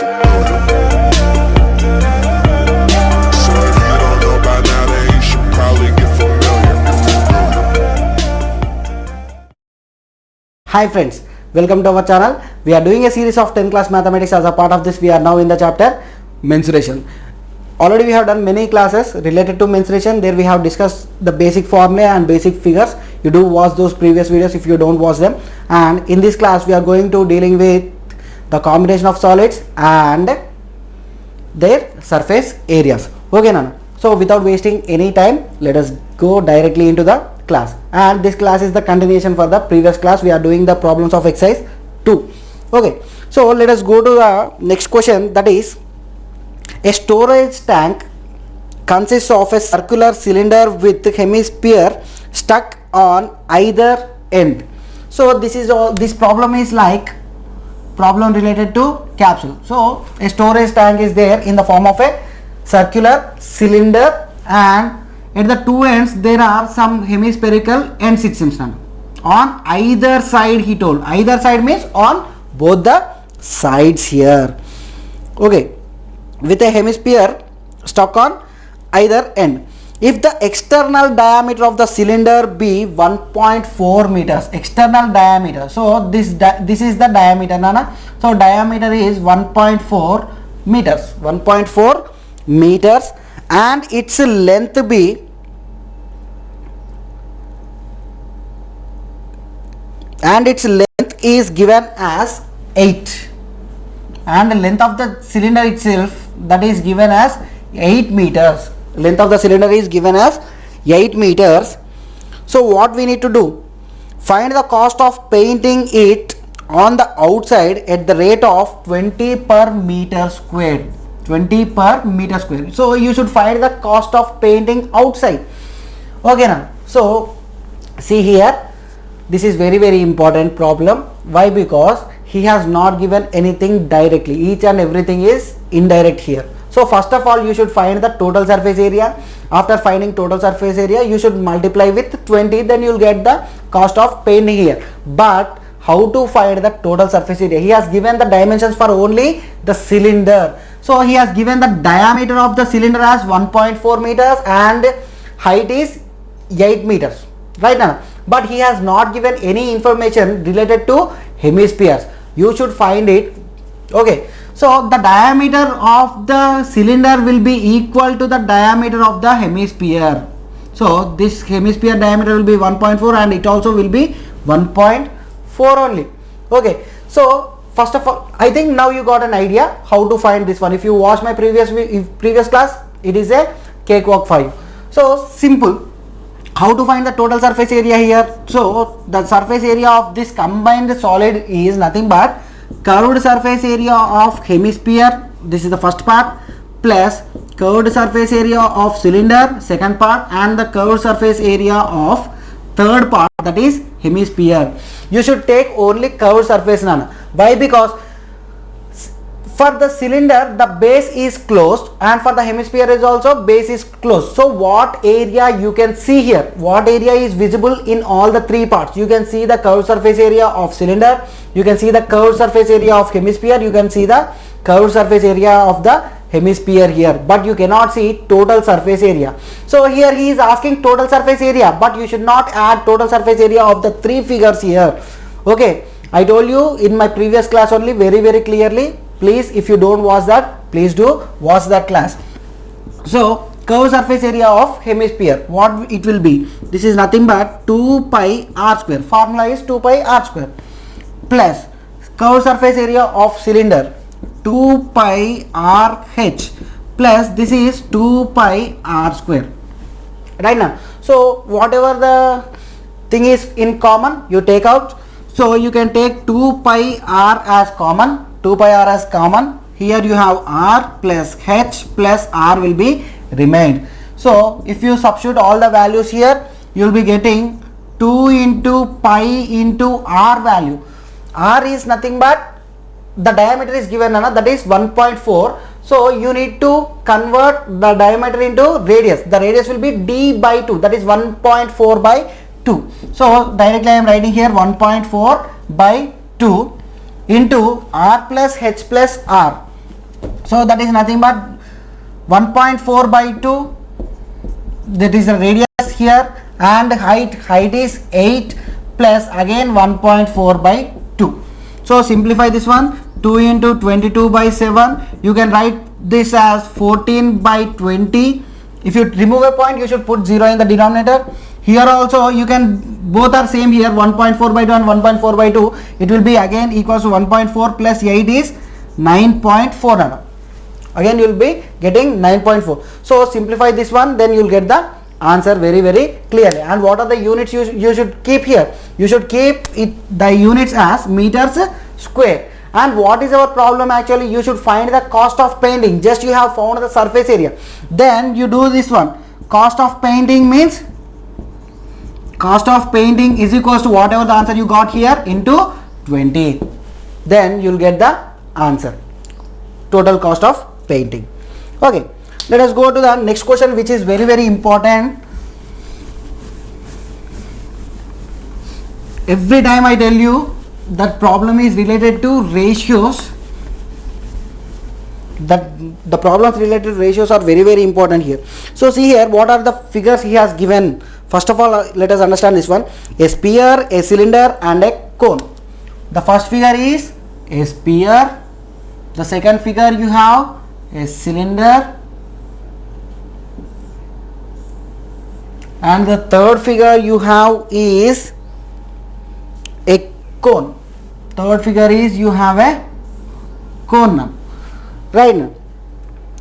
So if you don't know by now, then you should probably get familiar. Hi friends, welcome to our channel. We are doing a series of 10th class mathematics. As a part of this, we are now in the chapter mensuration. Already we have done many classes related to mensuration. There we have discussed the basic formula and basic figures. You do watch those previous videos if you don't watch them. And in this class we are going to dealing with the combination of solids and their surface areas. Okay Nana. So without wasting any time, let us go directly into the class. And this class is the continuation for the previous class. We are doing the problems of exercise 2. Okay. So let us go to the next question, that is, a storage tank consists of a circular cylinder with hemisphere stuck on either end. So this is all. This problem is like problem related to capsule. So a storage tank is there in the form of a circular cylinder, and at the two ends there are some hemispherical ends, it seems, on either side. He told either side means on both the sides here. Okay, with a hemisphere stuck on either end. If the external diameter of the cylinder be 1.4 meters, external diameter, so this is the diameter, Nana. So diameter is 1.4 meters, 1.4 meters, and its length be, and its length is given as 8, and the length of the cylinder itself, that is given as 8 meters. Length of the cylinder is given as 8 meters. So what we need to do? Find the cost of painting it on the outside at the rate of 20 per meter squared. 20 per meter squared. So you should find the cost of painting outside. Okay now. So see here, this is very important problem. Why? Because he has not given anything directly. Each and everything is indirect here. So first of all, you should find the total surface area. After finding total surface area, you should multiply with 20, then you will get the cost of painting here. But how to find the total surface area? He has given the dimensions for only the cylinder. So he has given the diameter of the cylinder as 1.4 meters and height is 8 meters. Right now, but he has not given any information related to hemispheres. You should find it. Okay. So the diameter of the cylinder will be equal to the diameter of the hemisphere. So this hemisphere diameter will be 1.4 and it also will be 1.4 only. Okay. So first of all, I think now you got an idea how to find this one. If you watch my previous class, it is a cakewalk 5. So simple. How to find the total surface area here? So the surface area of this combined solid is nothing but curved surface area of hemisphere, this is the first part, plus curved surface area of cylinder, second part, and the curved surface area of third part, that is hemisphere. You should take only curved surface, Nana. Why? Because for the cylinder the base is closed and for the hemisphere is also base is closed. So what area you can see here? What area is visible in all the three parts? You can see the curved surface area of cylinder, you can see the curved surface area of hemisphere, you can see the curved surface area of the hemisphere here, but you cannot see total surface area. So here he is asking total surface area, but you should not add total surface area of the three figures here. Okay, I told you in my previous class only very clearly. Please, if you don't watch that, please do watch that class. So curved surface area of hemisphere, what it will be? This is nothing but 2 pi r square. Formula is 2 pi r square, plus curved surface area of cylinder 2 pi r h, plus this is 2 pi r square. Right now, so whatever the thing is in common, you take out. So you can take 2 pi r as common. 2 pi r as common. Here you have r plus h plus r will be remained. So if you substitute all the values here, you will be getting 2 into pi into r value. R is nothing but the diameter is given, that is 1.4. So you need to convert the diameter into radius. The radius will be d by 2, that is 1.4 by 2. So directly I am writing here 1.4 by 2 into r plus h plus r. So that is nothing but 1.4 by 2, that is the radius here, and height is 8 plus again 1.4 by 2. So simplify this one, 2 into 22 by 7, you can write this as 14 by 20. If you remove a point, you should put 0 in the denominator. Here also you can, both are same here, 1.4 by 2 and 1.4 by 2, it will be again equals to 1.4 plus 8 is 9.4. Again you will be getting 9.4. So simplify this one, then you will get the answer very clearly. And what are the units you should keep here? You should keep the units as meters square. And what is our problem actually? You should find the cost of painting. Just you have found the surface area, then you do this one. Cost of painting means cost of painting is equals to whatever the answer you got here into 20. Then you will get the answer, total cost of painting. Okay, let us go to the next question, which is very important. Every time I tell you that problem is related to ratios, that the problems related to ratios are very important here. So see here, what are the figures he has given. First of all, let us understand this one: a sphere, a cylinder and a cone. The first figure is a sphere, the second figure you have a cylinder, and the third figure you have is a cone. Third figure is you have a cone now. Right now,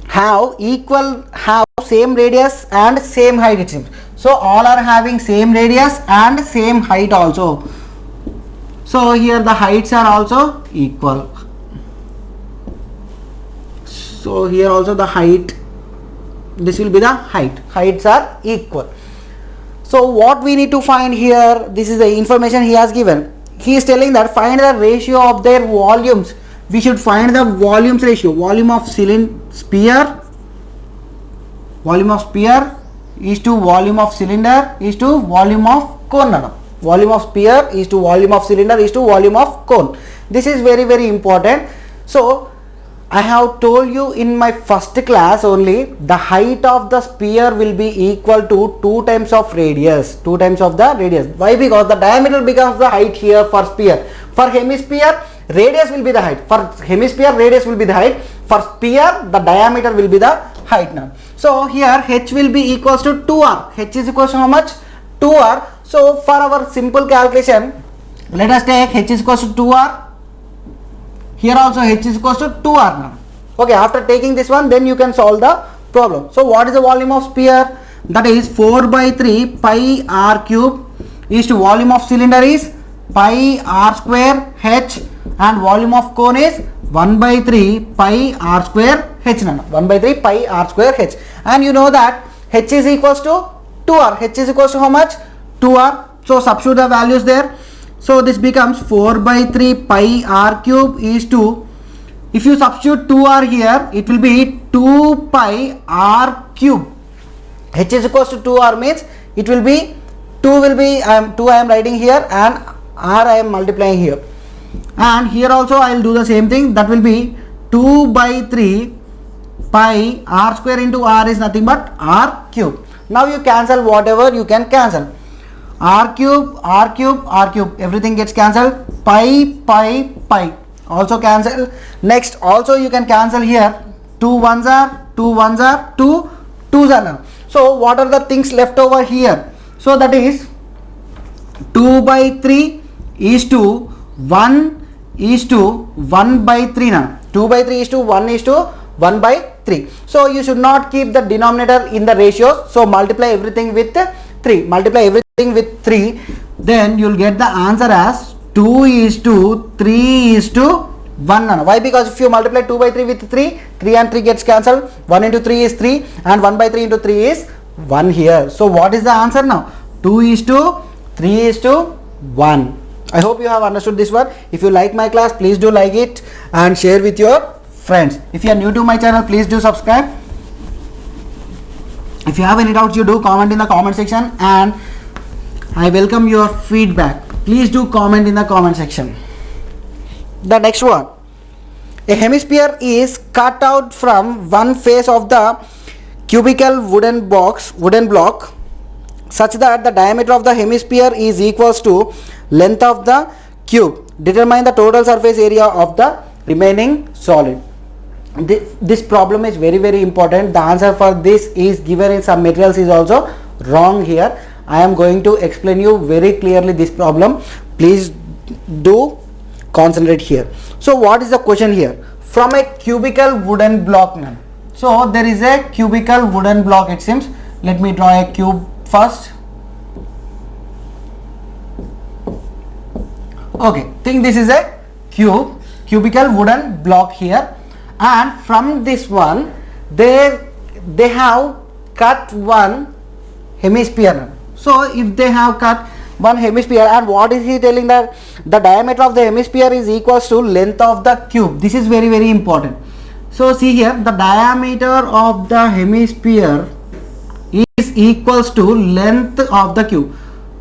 have same radius and same height it seems. So all are having same radius and same height also. So here the heights are also equal. So here also the height, this will be the heights are equal. So what we need to find here, this is the information he has given. He is telling that find the ratio of their volumes. We should find the volumes ratio. Volume of sphere is to volume of cylinder is to volume of cone. Volume of sphere is to volume of cylinder is to volume of cone. This is very important. So I have told you in my first class only, the height of the sphere will be equal to 2 times of radius. 2 times of the radius. Why? Because the diameter becomes the height here for sphere. For hemisphere, radius will be the height. For hemisphere, radius will be the height. For sphere, the diameter will be the height now. So here h will be equals to 2r. H is equals to how much? 2r. So for our simple calculation, let us take h is equals to 2r. Here also h is equals to 2r now. Okay, after taking this one, then you can solve the problem. So what is the volume of sphere? That is 4 by 3 pi r cube is to volume of cylinder is pi r square h, and volume of cone is 1 by 3 pi r square h. 1 by 3 pi r square h. And you know that h is equals to 2r. H is equals to how much? 2r. So substitute the values there. So this becomes 4 by 3 pi r cube is to, if you substitute 2r here, it will be 2 pi r cube. H is equals to 2r means it will be 2 will be 2 I am writing here, and r I am multiplying here. And here also I will do the same thing. That will be 2 by 3 pi r square into r is nothing but r cube. Now you cancel whatever you can cancel. R cube, everything gets cancelled. Pi also cancel. Next also you can cancel here. 2 ones are 2 twos are now. So what are the things left over here? So that is 2 by 3 is to 1 is to 1 by 3 now. 2 by 3 is to 1 by 3. So you should not keep the denominator in the ratio. So multiply everything with 3. Multiply everything with 3, then you will get the answer as 2 is to 3 is to 1. Why? Because if you multiply 2 by 3 with 3, 3 and 3 gets cancelled. 1 into 3 is 3 and 1 by 3 into 3 is 1 here. So what is the answer now? 2 is to 3 is to 1. I hope you have understood this one. If you like my class, please do like it and share with your friends. If you are new to my channel, please do subscribe. If you have any doubts, you do comment in the comment section, and I welcome your feedback. Please do comment in the comment section. The next one, A hemisphere is cut out from one face of the cubical wooden block such that the diameter of the hemisphere is equals to length of the cube. Determine the total surface area of the remaining solid. This problem is very important. The answer for this is given in some materials is also wrong here. I am going to explain you very clearly this problem. Please do concentrate here. So what is the question here? From a cubical wooden block now. So there is a cubical wooden block, it seems. Let me draw a cube first. Okay, think this is a cubical wooden block here, and from this one they have cut one hemisphere. So if they have cut one hemisphere, and what is he telling, that the diameter of the hemisphere is equals to length of the cube. This is very important. So see here, the diameter of the hemisphere is equals to length of the cube.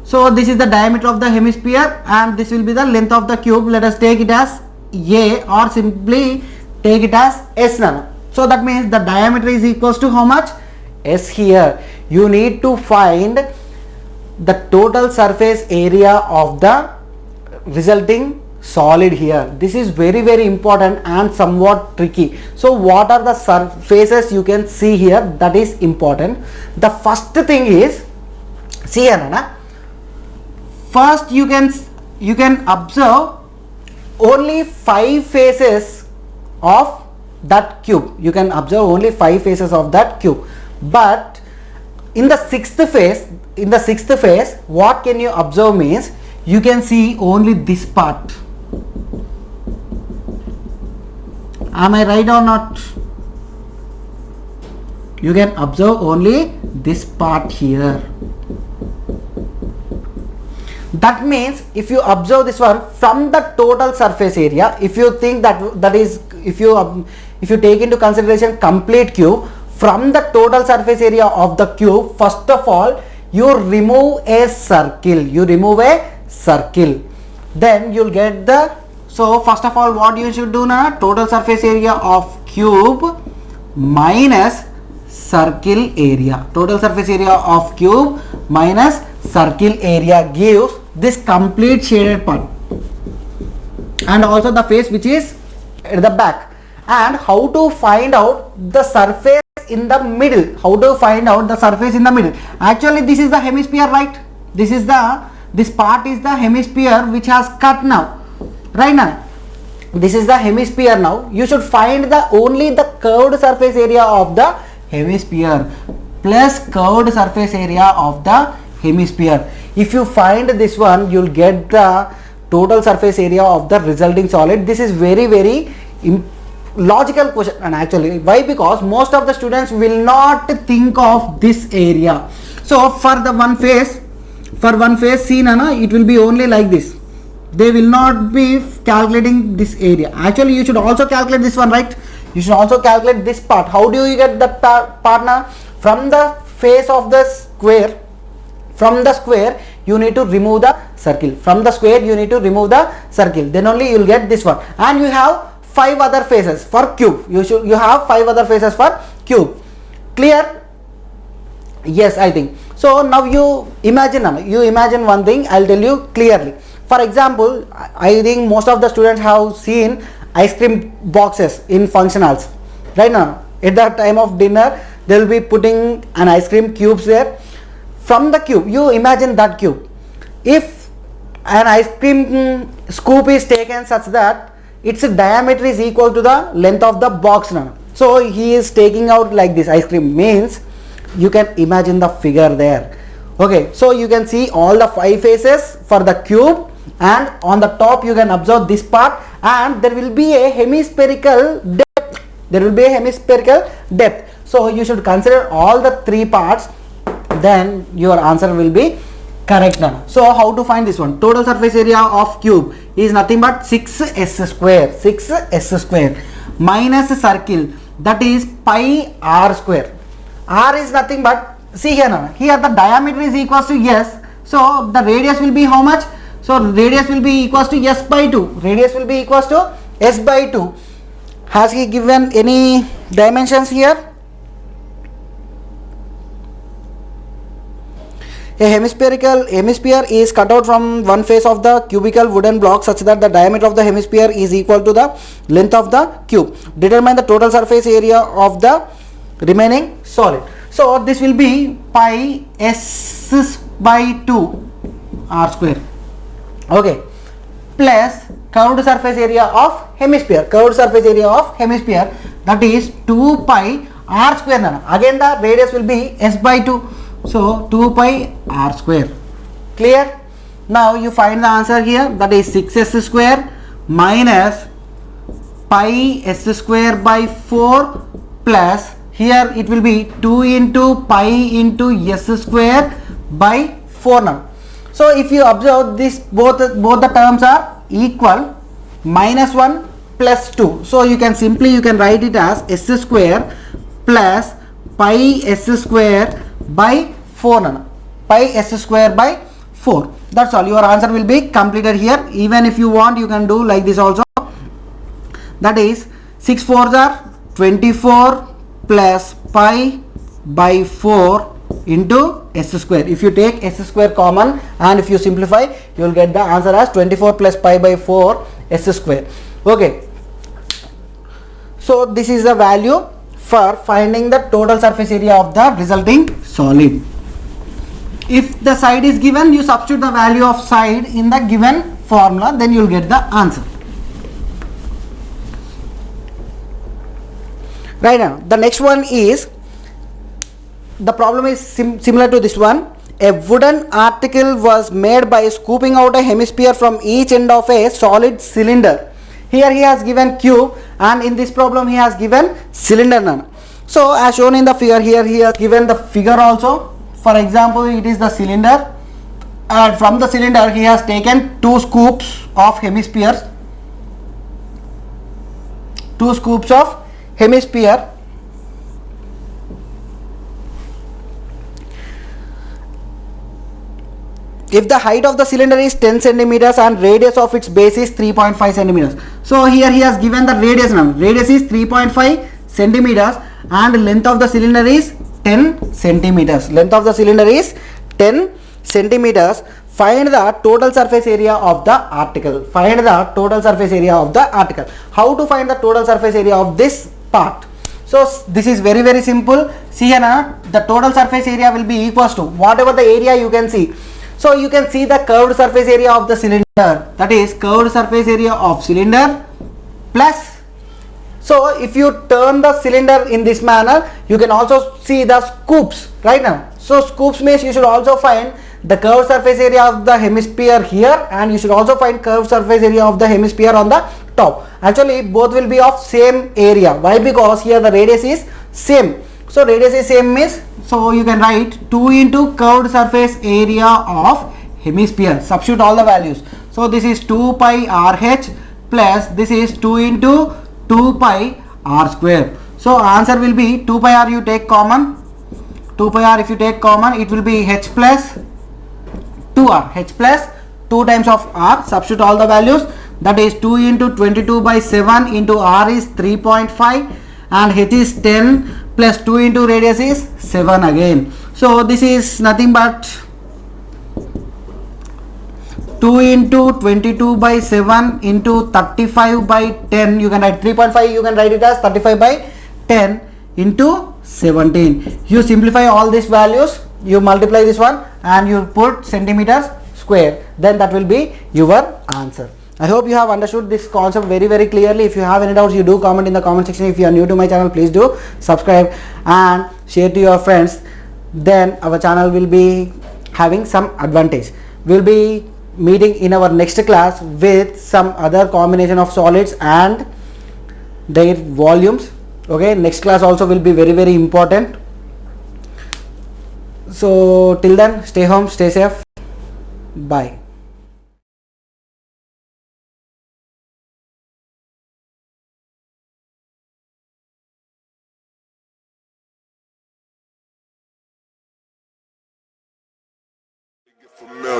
So this is the diameter of the hemisphere and this will be the length of the cube. Let us take it as A or simply take it as S now. So that means the diameter is equals to how much? S here. You need to find the total surface area of the resulting solid here. This is very important and somewhat tricky. So what are the surfaces you can see here? That is important. The first thing is, see here, Nana. First you can observe only 5 faces of that cube. You can observe only 5 faces of that cube. But in the sixth phase, what can you observe means you can see only this part. Am I right or not? You can observe only this part here. That means if you observe this one from the total surface area, if you think that is, if you take into consideration complete cube, from the total surface area of the cube, first of all you remove a circle. Then you'll get the, so first of all what you should do now, total surface area of cube minus circle area. Total surface area of cube minus circle area gives this complete shaded part and also the face which is at the back. And how to find out the surface in the middle? Actually this is the hemisphere, right? This part is the hemisphere which has cut now, right? Now this is the hemisphere. Now you should find only the curved surface area of the hemisphere plus curved surface area of the hemisphere. If you find this one, you'll get the total surface area of the resulting solid. This is very logical question, and actually why? Because most of the students will not think of this area. So for one face, see Nana, it will be only like this. They will not be calculating this area. Actually you should also calculate this one, right? You should also calculate this part. How do you get that part now? From the face of the square, you need to remove the circle. Then only you will get this one. And you have 5 other faces for cube. You have 5 other faces for cube. Clear? Yes, I think. So now you imagine one thing. I'll tell you clearly. For example, I think most of the students have seen ice cream boxes in function halls. Right now, at the time of dinner, they will be putting an ice cream cubes there. From the cube, you imagine that cube. If an ice cream scoop is taken such that its diameter is equal to the length of the box now. So he is taking out like this ice cream, means you can imagine the figure there. Okay, so you can see all the 5 faces for the cube, and on the top you can observe this part, and there will be a hemispherical depth. So you should consider all the 3 parts, then your answer will be correct now. So how to find this one? Total surface area of cube is nothing but 6s square minus circle, that is pi r square. R is nothing but, see here now, here the diameter is equals to s, so the radius will be how much? So radius will be equals to s by 2. Has he given any dimensions here? A hemisphere is cut out from one face of the cubical wooden block such that the diameter of the hemisphere is equal to the length of the cube. Determine the total surface area of the remaining solid. So this will be pi s by 2 r square. Okay, plus curved surface area of hemisphere. Curved surface area of hemisphere, that is 2 pi r square. Again the radius will be s by 2. So 2 pi r square. Clear? Now you find the answer here, that is 6s square minus pi s square by 4 plus, here it will be 2 into pi into s square by 4 now. So if you observe this, both the terms are equal, minus 1 plus 2. So you can write it as s square plus pi s square by 4 nana. Pi s square by 4. That's all. Your answer will be completed here. Even if you want, you can do like this also. That is 6 4s are 24 plus pi by 4 into s square. If you take s square common and if you simplify, you will get the answer as 24 plus pi by 4 s square. Okay. So this is the value for finding the total surface area of the resulting solid. If the side is given, you substitute the value of side in the given formula, then you will get the answer. Right now, the next one is, the problem is similar to this one. A wooden article was made by scooping out a hemisphere from each end of a solid cylinder. Here he has given cube and in this problem he has given cylinder. So as shown in the figure, here he has given the figure also. For example, it is the cylinder and from the cylinder he has taken 2 scoops of hemispheres. 2 scoops of hemisphere. If the height of the cylinder is 10 centimeters and radius of its base is 3.5 centimeters. So here he has given the radius now. Radius is 3.5 centimeters and length of the cylinder is 10 centimeters. Length of the cylinder is 10 centimeters. Find the total surface area of the article. Find the total surface area of the article. How to find the total surface area of this part? So this is very simple. See here, the total surface area will be equals to whatever the area you can see. So you can see the curved surface area of the cylinder, that is curved surface area of cylinder plus. So if you turn the cylinder in this manner, you can also see the scoops right now. So scoops means you should also find the curved surface area of the hemisphere here and you should also find curved surface area of the hemisphere on the top. Actually both will be of same area. Why? Because here the radius is same. So radius is same means, so you can write 2 into curved surface area of hemisphere. Substitute all the values. So this is 2 pi RH plus this is 2 into 2 pi r square. So answer will be 2 pi r, you take common. 2 pi r if you take common, it will be h plus 2r. h plus 2 times of r. Substitute all the values. That is 2 into 22 by 7 into r is 3.5 and h is 10 plus 2 into radius is 7 again. So this is nothing but 2 into 22 by 7 into 35 by 10. You can write 3.5, you can write it as 35 by 10 into 17. You simplify all these values, you multiply this one and you put centimeters square, then that will be your answer. I hope you have understood this concept very clearly. If you have any doubts, you do comment in the comment section. If you are new to my channel, please do subscribe and share to your friends. Then our channel will be having some advantage. We will be meeting in our next class with some other combination of solids and their volumes. Okay, next class also will be very important. So till then, stay home, stay safe. Bye. Familiar.